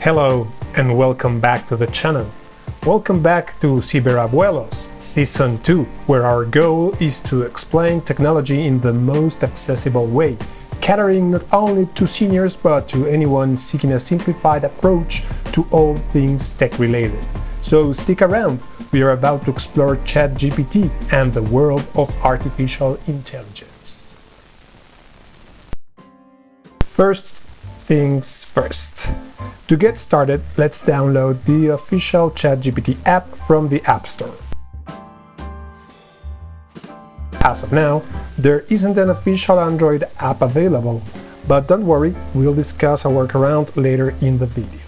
Hello and welcome back to the channel. Welcome back to Abuelos, Season 2, where our goal is to explain technology in the most accessible way, catering not only to seniors but to anyone seeking a simplified approach to all things tech-related. So stick around, we are about to explore ChatGPT and the world of artificial intelligence. First things first. To get started, let's download the official ChatGPT app from the App Store. As of now, there isn't an official Android app available, but don't worry, we'll discuss a workaround later in the video.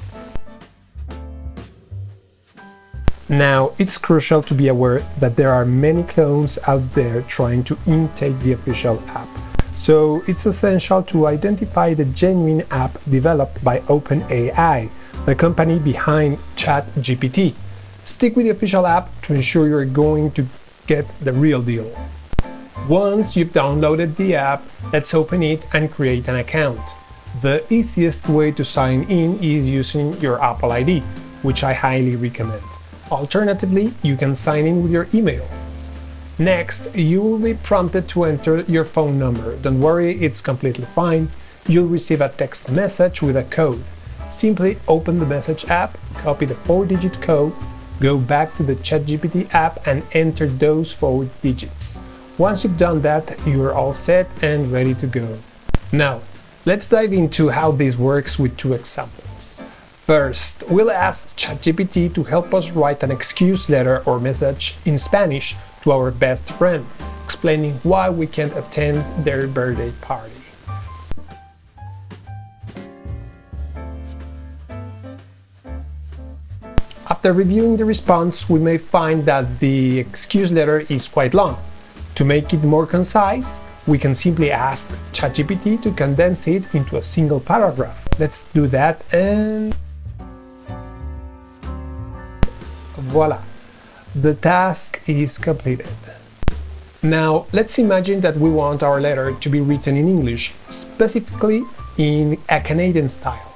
Now, it's crucial to be aware that there are many clones out there trying to imitate the official app. So it's essential to identify the genuine app developed by OpenAI, the company behind ChatGPT. Stick with the official app to ensure you're going to get the real deal. Once you've downloaded the app, let's open it and create an account. The easiest way to sign in is using your Apple ID, which I highly recommend. Alternatively, you can sign in with your email. Next, you will be prompted to enter your phone number. Don't worry, it's completely fine. You'll receive a text message with a code. Simply open the message app, copy the 4-digit code, go back to the ChatGPT app and enter those 4 digits. Once you've done that, you're all set and ready to go. Now, let's dive into how this works with 2 examples. First, we'll ask ChatGPT to help us write an excuse letter or message in Spanish to our best friend, explaining why we can't attend their birthday party. After reviewing the response, we may find that the excuse letter is quite long. To make it more concise, we can simply ask ChatGPT to condense it into a single paragraph. Let's do that and voila! The task is completed. Now, let's imagine that we want our letter to be written in English, specifically in a Canadian style.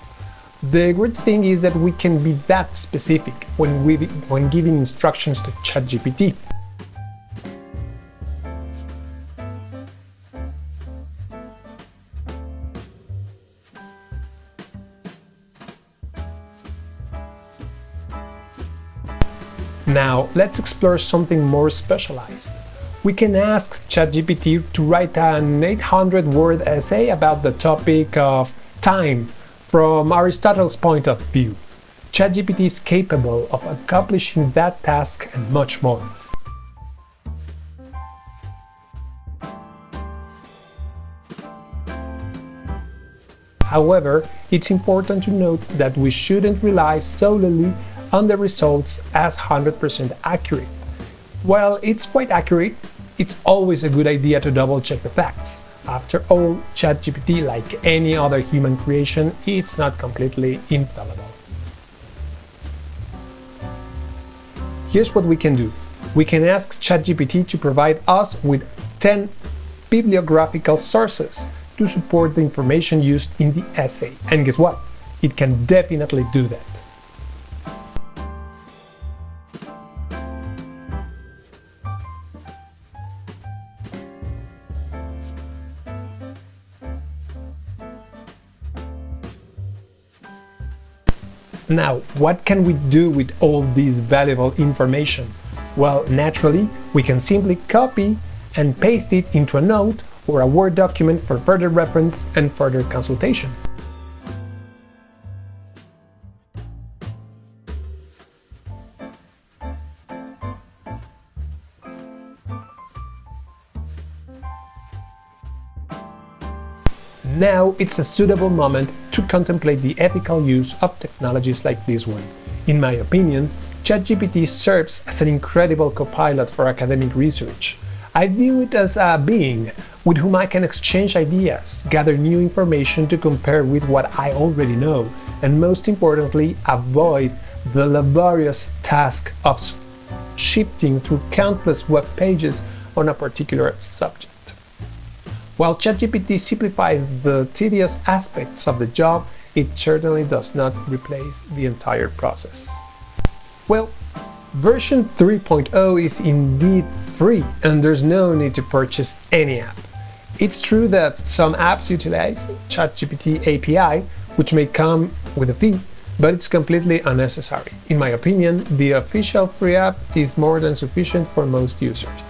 The great thing is that we can be that specific when giving instructions to ChatGPT. Now, let's explore something more specialized. We can ask ChatGPT to write an 800-word essay about the topic of time from Aristotle's point of view. ChatGPT is capable of accomplishing that task and much more. However, it's important to note that we shouldn't rely solely on the results as 100% accurate. While it's quite accurate, it's always a good idea to double-check the facts. After all, ChatGPT, like any other human creation, it's not completely infallible. Here's what we can do. We can ask ChatGPT to provide us with 10 bibliographical sources to support the information used in the essay. And guess what? It can definitely do that. Now, what can we do with all this valuable information? Well, naturally, we can simply copy and paste it into a note or a Word document for further reference and further consultation. Now it's a suitable moment to contemplate the ethical use of technologies like this one. In my opinion, ChatGPT serves as an incredible co-pilot for academic research. I view it as a being with whom I can exchange ideas, gather new information to compare with what I already know, and most importantly, avoid the laborious task of shifting through countless web pages on a particular subject. While ChatGPT simplifies the tedious aspects of the job, it certainly does not replace the entire process. Well, version 3.0 is indeed free and there's no need to purchase any app. It's true that some apps utilize ChatGPT API, which may come with a fee, but it's completely unnecessary. In my opinion, the official free app is more than sufficient for most users.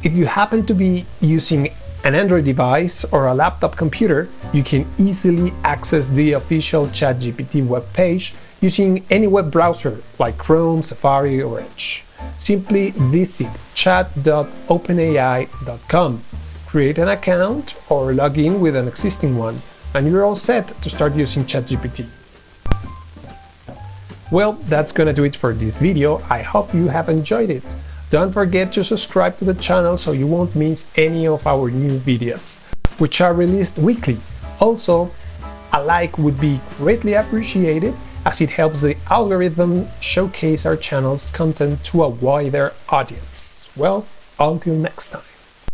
If you happen to be using an Android device or a laptop computer, you can easily access the official ChatGPT webpage using any web browser like Chrome, Safari, or Edge. Simply visit chat.openai.com, create an account or log in with an existing one, and you're all set to start using ChatGPT. Well, that's gonna do it for this video. I hope you have enjoyed it. Don't forget to subscribe to the channel so you won't miss any of our new videos, which are released weekly. Also, a like would be greatly appreciated as it helps the algorithm showcase our channel's content to a wider audience. Well, until next time.